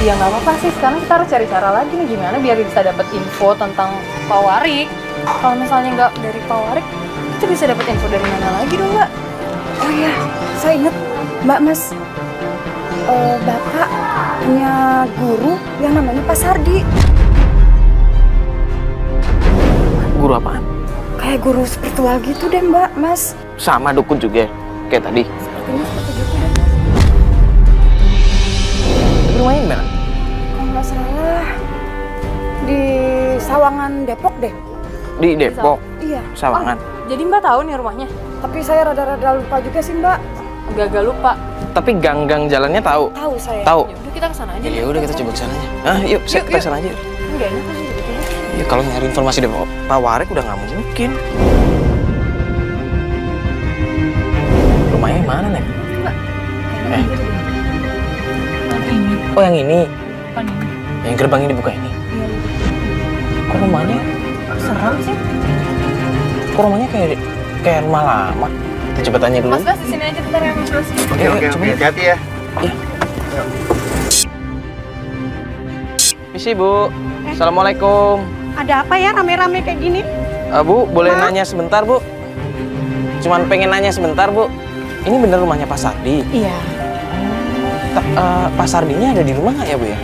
Ya nggak apa-apa sih, sekarang kita harus cari cara lagi nih gimana biar bisa dapat info tentang Pak Warik. Kalau misalnya nggak dari Pak Warik, kita bisa dapat info dari mana lagi dong, Mbak? Oh iya, saya ingat Mbak Mas. Bapak punya guru yang namanya Pak Sardi. Guru apaan? Kayak guru spiritual gitu deh Mbak Mas. Sama dukun juga kayak tadi. Sepertinya seperti gitu deh. Rumahnya di mana? Kalau nggak salah di Sawangan Depok deh. Di Depok. Iya. Sawangan. Jadi Mbak tahu nih rumahnya? Tapi saya rada-rada lupa juga sih Mbak. Agak lupa. Tapi gang-gang jalannya tahu. Tahu saya. Tahu. Ya udah kita kesana aja. Ya udah kita coba ke sana aja. Ah, yuk, kita sana aja. Enggak enak sih gitu. Ya kalau nyari informasi dari Pak Warik udah nggak mungkin. Rumahnya mana nih? Oh yang ini. Depan ini. Yang gerbangnya dibuka ini. Kok rumahnya Serem sih. Kok rumahnya kayak rumah lama? Kita coba tanya dulu. Mas Bas, di sini aja bentar ya Mas Bas. Oke, hati-hati ya. Iya. Misi Bu. Assalamualaikum. Ada apa ya rame-rame kayak gini? Bu, boleh nanya sebentar Bu? Cuman pengen nanya sebentar Bu. Ini bener rumahnya Pak Sardi? Iya. Pak Sardinya ada di rumah nggak ya Bu ya?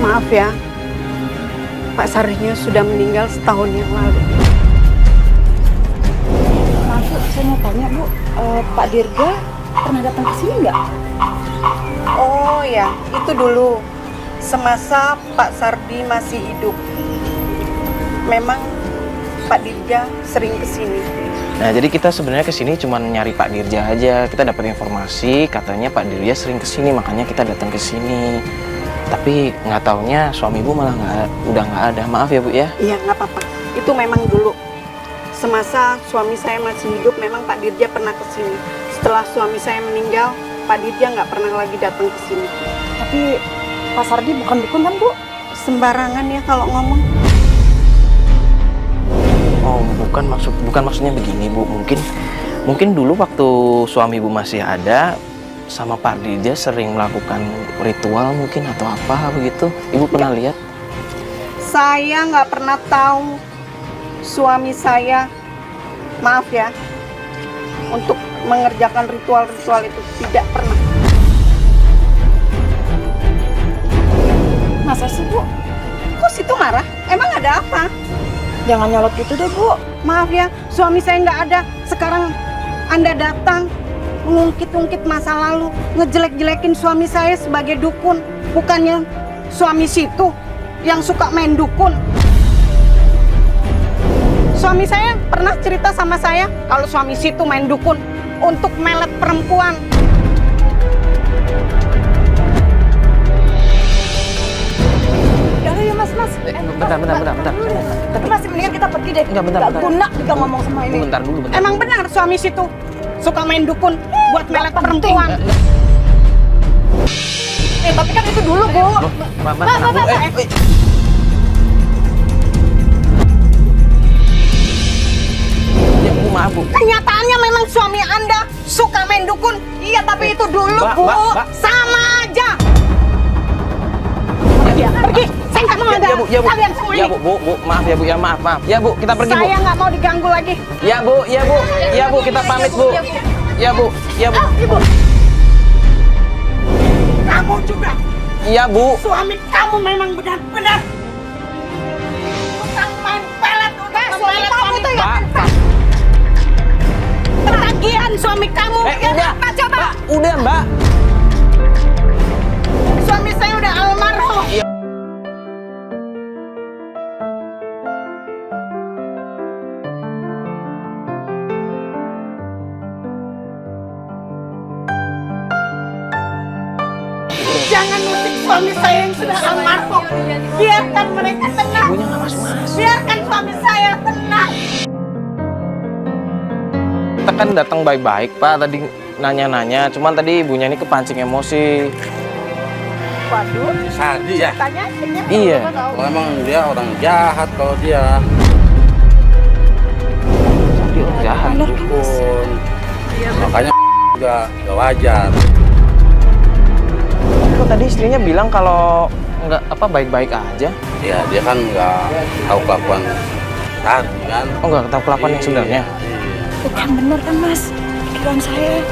Maaf ya, Pak Sardinya sudah meninggal setahun yang lalu. Maaf Bu, saya mau tanya Bu, Pak Dirga pernah datang ke sini nggak? Oh ya, itu dulu semasa Pak Sardi masih hidup. Memang Pak Dirga sering ke sini. Nah, jadi kita sebenarnya kesini cuma nyari Pak Dirja aja. Kita dapat informasi katanya Pak Dirja sering kesini, makanya kita datang ke sini. Tapi nggak taunya suami Ibu malah udah nggak ada. Maaf ya Bu ya. Iya, nggak apa-apa. Itu memang dulu. Semasa suami saya masih hidup, memang Pak Dirja pernah ke sini. Setelah suami saya meninggal, Pak Dirja nggak pernah lagi datang ke sini. Tapi Pak Sardi bukan dukun kan Bu? Sembarangan ya kalau ngomong. Oh, bukan maksudnya begini Bu. Mungkin dulu waktu suami Ibu masih ada sama Pak Dirja sering melakukan ritual mungkin atau apa begitu. Ibu pernah lihat? Saya nggak pernah tahu suami saya, maaf ya, untuk mengerjakan ritual-ritual itu tidak pernah. Masa sih Bu? Kok situ marah? Emang ada apa? Jangan nyolot gitu deh Bu. Maaf ya, suami saya nggak ada. Sekarang Anda datang mengungkit-ungkit masa lalu, ngejelek-jelekin suami saya sebagai dukun. Bukannya suami situ yang suka main dukun. Suami saya pernah cerita sama saya kalau suami situ main dukun untuk melet perempuan. Yaudah ya Mas. Bentar. Tapi masih mendingan kita pergi deh. Enggak, bentar. Gak guna kita ngomong sama ini. Bentar dulu. Emang benar suami situ suka main dukun buat melet perempuan. Tapi kan itu dulu Bu. Ya Bu, maaf Bu. Kenyataannya memang suami Anda suka main dukun. Iya, tapi itu dulu, Bu. Sama aja. Pergi. Saya nggak mau ada kalian semua ini. Ya Bu, maaf ya Bu ya, maaf. Ya Bu, kita pergi Bu. Saya nggak mau diganggu lagi. Ya Bu, kita pamit Bu. Ya Bu. Ibu. Kamu juga. Iya Bu. Suami kamu memang benar-benar tukang main pelet. Suami kamu tuh ya. Ketagihan suami kamu. Udah. Apa coba? Udah Mbak. Suami saya udah almarhum. Jangan musik suami saya yang sudah almarhum. Biarkan mereka tenang. Ibunya nggak masuk. Biarkan suami saya tenang. Kita kan datang baik-baik Pak, tadi nanya-nanya. Cuman tadi ibunya ini kepancing emosi. Waduh, Sardi ya? tanya Iya. Kalau emang dia orang jahat kalau dia. Sardi orang jahat. Dukun. Makanya juga gak wajar. kok tadi istrinya bilang kalau nggak apa baik-baik aja. Ya dia kan nggak tahu kelakuan tadi kan. Oh nggak tahu kelakuan yang sebenarnya. Bukan bener kan Mas? Pikiran saya.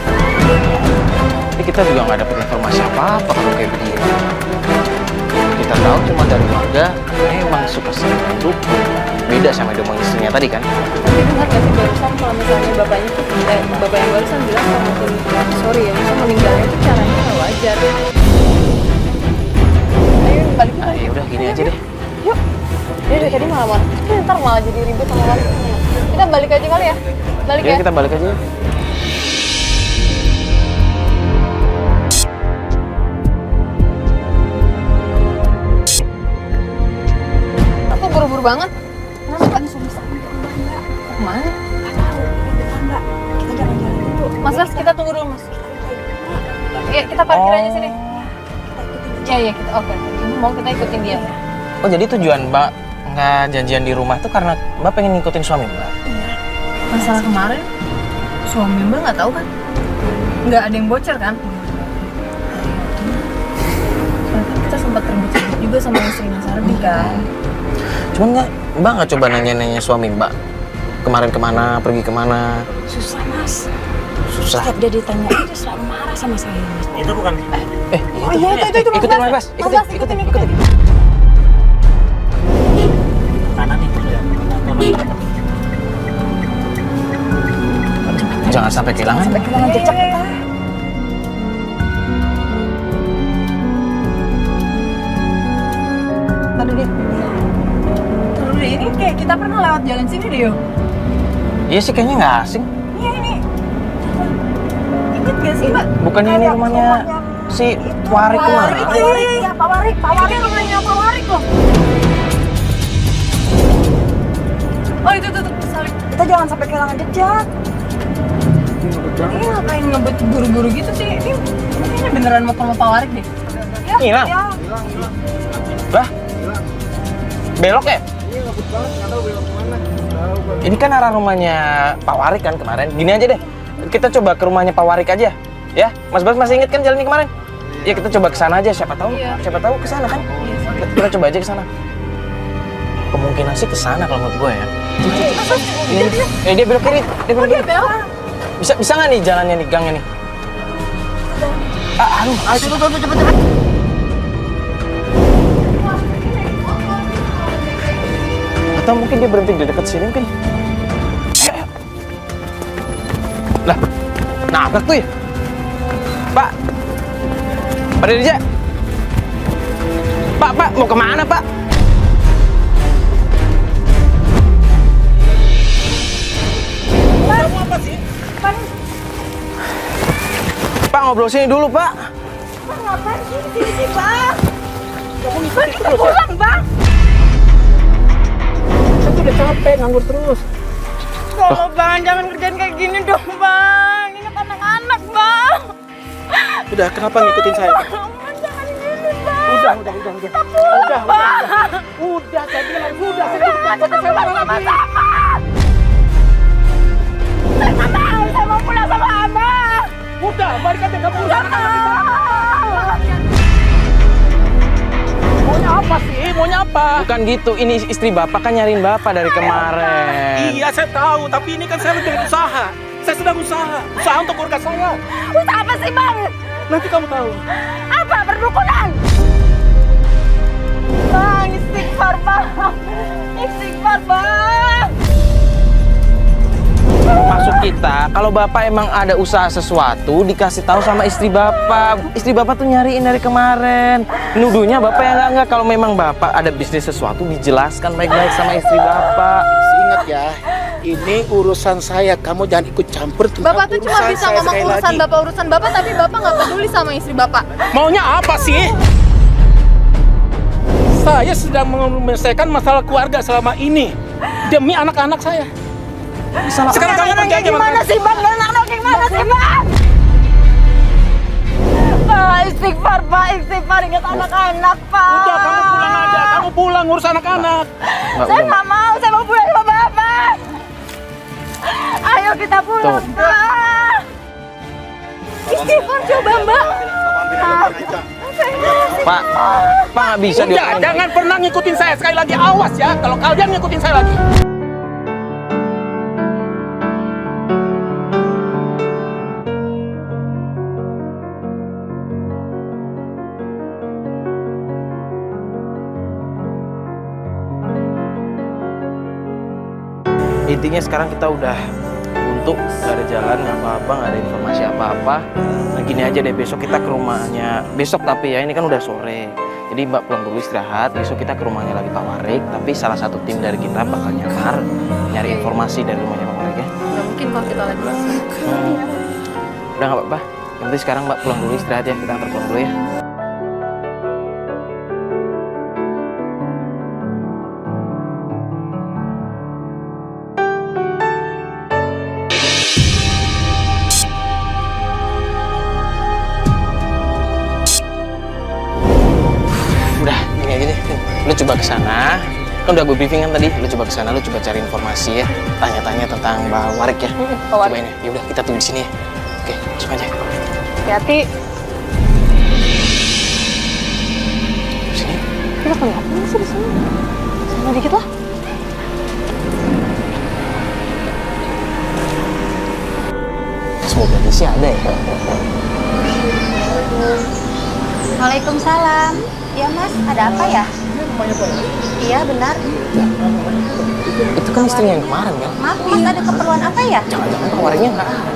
Tapi kita juga nggak dapet informasi apa-apa kalau kayak begini. Kita tahu cuma dari warga memang suka sering dukun. Beda sama domong istrinya tadi kan. Tapi dengar gak sih barusan kalau misalnya bapaknya tuh, bapak yang barusan bilang kalau sorry ya, misalnya meninggalnya itu caranya nggak wajar. Ayo balik yuk. Ya udah gini aja deh. Yuk. Dia dari tadi malah ntar malah jadi ribut sama warga. Kita balik aja kali ya. Balik ya. Kita balik aja. Kok buru-buru banget? Kenapa? Kemana? Kita jalan-jalan dulu. Mas, kita tunggu dulu mas. Iya, kita parkir aja sini. Iya, iya kita. Oke. Ibu mau kita ikutin dia. Oh jadi tujuan Mbak nggak janjian di rumah tuh karena Mbak pengen ngikutin suami Mbak? Masalah kemarin, suami Mbak nggak tahu kan? Nggak ada yang bocor kan? Ternyata kita sempat ribut-ribut juga sama istri Mas Ardi kan? Cuman Mbak nggak coba nanya-nanya suami Mbak kemarin kemana, pergi kemana? Susah Mas. Susah. Setiap dia ditanya dia selalu marah sama saya Mas. Itu bukan. Oh iya itu Ikutin Mas Bas, ikutin. Jangan sampai kehilangan. Sampai kehilangan jejak kita. Taruh deh, ini kayak kita pernah lewat jalan sini deh yo. Iya sih kayaknya nggak asing. Iya ini. Ingat gak sih Mbak? Bukannya ini rumahnya si Warik kemarin? Iya, Pak Warik. Ini rumahnya Pak Warik loh. Oh itu tuh, saling. Kita jangan sampai kehilangan jejak. Ini ngapain ngebut buru-buru gitu sih? Ini kayaknya beneran mau ke rumah Pak Warik deh. Ya, Hilang? ya. Lah? Belok ya? Ini kan arah rumahnya Pak Warik kan kemarin. Gini aja deh, kita coba ke rumahnya Pak Warik aja, ya. Mas Bas masih inget kan jalannya kemarin? Ya kita coba ke sana aja. Siapa tahu ke sana kan? Kita coba aja ke sana. Kemungkinan sih ke sana kalau menurut gue ya. Dia belok kiri, dia belok kiri. Bisa nggak nih jalannya nih, gangnya nih? Cepet. Atau mungkin dia berhenti di dekat sini mungkin. Ayo. Lah, nabrak tuh ya? Pak Dirja. Pak, mau kemana Pak? Pak, ngobrol sini dulu, Pak. Bang, ngapain sih, Bang? Bang, kita pulang, Bang. Saya udah capek nganggur terus. Tolong Bang, jangan kerjain kayak gini dong Bang. Ini kan anak-anak Bang. Udah, kenapa ngikutin saya? Bang, jangan gini Bang. Udah. Kita pulang Bang. Udah, saya bilang, udah. Kita pulang sama-sama. Saya nggak tahu, saya mau pulang sama Abang. Udah, balik aja kamu. Maunya apa sih? Maunya apa? Bukan gitu, ini istri Bapak kan nyariin Bapak dari kemarin. Iya, saya tahu, tapi ini kan saya lagi usaha. Saya sedang usaha untuk keluarga saya. Usaha apa sih Bang? Nanti kamu tahu. Apa perdukunan? Bang, istighfar Bang. Istighfar Bang. Maksud kita, kalau Bapak emang ada usaha sesuatu, dikasih tahu sama istri Bapak. Istri Bapak tuh nyariin dari kemarin. Nuduhnya Bapak yang enggak. Kalau memang Bapak ada bisnis sesuatu, dijelaskan baik-baik sama istri Bapak. Ingat ya, ini urusan saya. Kamu jangan ikut campur tentang Bapak tuh cuma bisa saya ngomong urusan Bapak, tapi Bapak nggak peduli sama istri Bapak. Maunya apa sih? Saya sedang menyelesaikan masalah keluarga selama ini demi anak-anak saya. Sekarang kamu pergi aja. Gimana sih Bang? Anak-anak gimana sih Bang? Pak, istighfar, ingat anak-anak Pak. Udah, kamu pulang aja. Kamu pulang ngurus anak-anak. Saya nggak mau, saya mau pulang sama Bapak. Ayo kita pulang Pak. Istighfar coba Mbak. Pak nggak bisa Udah, diomongin. jangan pernah ngikutin saya. Sekali lagi, awas ya kalau kalian ngikutin saya lagi. Intinya sekarang kita udah untuk nggak ada jalan apa-apa, nggak ada informasi apa-apa. Nah gini aja deh, besok kita ke rumahnya. Besok tapi ya, ini kan udah sore. Jadi Mbak pulang dulu istirahat, besok kita ke rumahnya lagi Pak Warik. Tapi salah satu tim dari kita bakal nyamar, nyari informasi dari rumahnya Pak Warik ya. Nggak mungkin kalau kita lagi langsung. Udah nggak apa-apa. Yang penting sekarang Mbak pulang dulu istirahat ya, kita antar pulang dulu ya. Udah, ini aja deh. Lu coba ke sana. Kan udah gue briefing kan tadi. Lu coba ke sana, lu coba cari informasi ya. Tanya-tanya tentang Mbak Warik ya. Pak Warik. Cobain ya. Ya udah, kita tunggu di sini ya. Oke, masuk aja. Hati-hati. Sini. Kita kelihatan sih di sini. Sana dikit lah. Semoga sih ada ya. Waalaikumsalam. Iya Mas, ada apa ya? Iya benar. Itu kan istrinya yang kemarin kan? Maaf Mas, ada keperluan apa ya? Jangan-jangan Pak Wariknya nggak ada.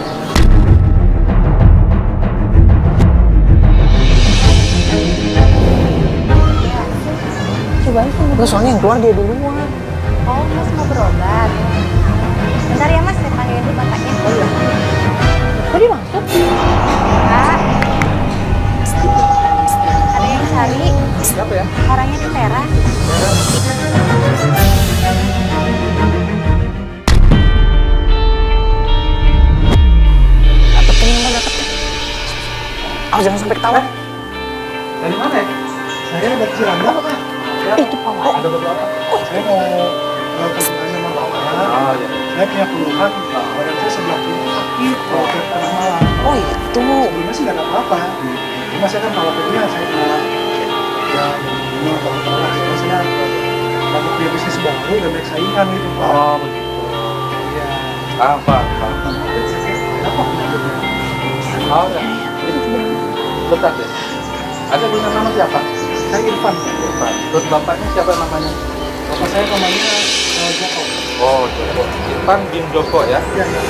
Coba aja. Enggak, soalnya yang keluar dia duluan. Oh Mas mau berobat. Bentar ya Mas, saya panggilin dulu bapaknya. Kok dia masuk? Pak. Ada yang cari. Siapa ya? Orangnya di teras. Dapetin yang dapat. Awas jangan sampai ketahuan. Dari mana ya? Saya dari Ciranda, Pak. Itu Pak Warik. Ada beberapa. Saya mau konsultasi sama Bapak. Oh, iya. Saya punya keluhan, badan saya sebelah kiri sakit kalau tiap tengah malam. Oh itu. Sebelumnya sih nggak ada apa-apa. Cuma saya kan khawatirnya saya kena yang ini kalau karena saya takut dia bisnis baru dan banyak saingan gitu, Pak. Oh, begitu. Iya. Apa? Kenapa penyakitnya? Oh, ya. Bentar deh. Ada punya nama siapa? Saya Irfan. Irfan. Terus bapaknya siapa namanya? Bapak saya namanya Joko. Oh, Joko. Irfan bin Joko ya? Iya, iya.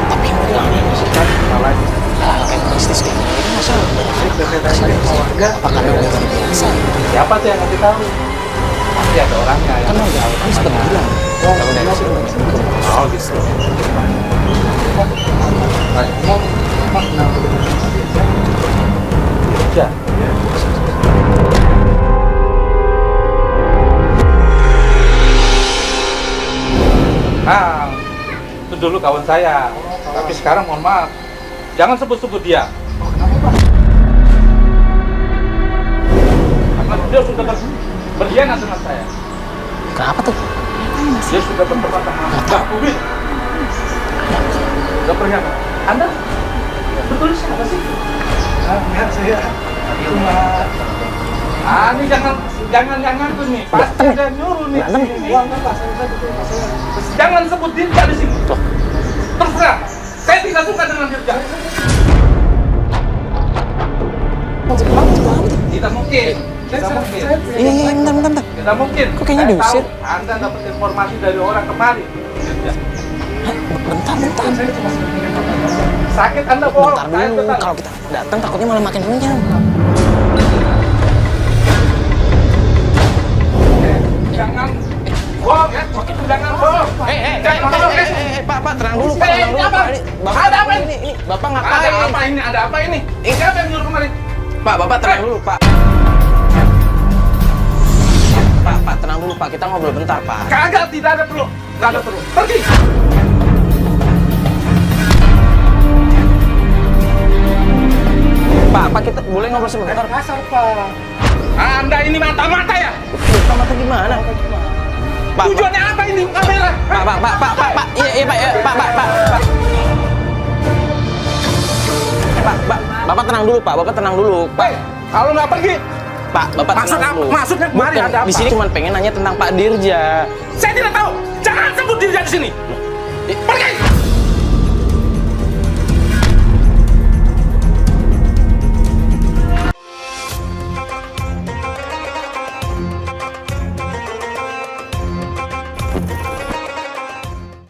Tapi yang bilang ini sih kan Salah. kayak mistis kayak gini masa Saya tanya sama warga. apa karena udah terbiasa? Siapa tuh yang ngasih tahu? Pasti ada orangnya Kan yang udah kan sempat bilang. Oh, Kalau udah iya, kasih iya. Oh, gitu. Pak, kenapa dengan dia? Ya. Nah, itu dulu kawan saya. Tapi sekarang mohon maaf, jangan sebut-sebut dia. Karena dia sudah berkhianat dengan saya. Kenapa tuh? Dia sudah bertempat sama Mbak Bubit. Sudah berkhianat. Anda betul siapa sih? Enggak, saya cuma Ini jangan tuh nih. Pasti ada nyuruh nih. uang kan Pak, saya betul Pak, saya. Jangan sebut Dirja di sini. Terserah. Saya tidak suka dengan Dirja. Tidak mungkin. Tidak mungkin. Iya, bentar. Tidak mungkin. Kok kayaknya Saya diusir? tahu Anda dapat informasi dari orang kemari. Dirja. Bentar. Saya cuma sedikit Pak. Sakit Anda bohong. Bentar Saya dulu. tahu. Kalau kita datang takutnya malah makin kenyang. Jangan bohong ya. Jangan bohong. Jangan bohong ya. Pak, tenang dulu, Pak. Eh, Tenang dulu, apa? Pak. Ini, Bapak, Ada apa ini? Ini, Bapak Ada ngapain? apa ini? Ada apa ini? Siapa yang nyuruh kemari? Bapak tenang dulu, Pak. Pak, tenang dulu, Pak. Kita ngobrol bentar, Pak. Kagak, tidak ada perlu. Tidak ada perlu. Pergi. Pak, kita boleh ngobrol sebentar? Kasar Pak. Anda ini mata-mata ya? Mata gimana? Pak, Tujuannya apa ini kamera? Pak. Iya, Pak. Pak. Bapak tenang dulu, Pak. Bapak tenang dulu. Pak, Kalau nggak pergi, Pak, Bapak tenang dulu. maksudnya kemarin Bukan, ada apa? di sini cuma pengen nanya tentang Pak Dirja. Saya tidak tahu. Jangan sebut diri di sini. Pergi.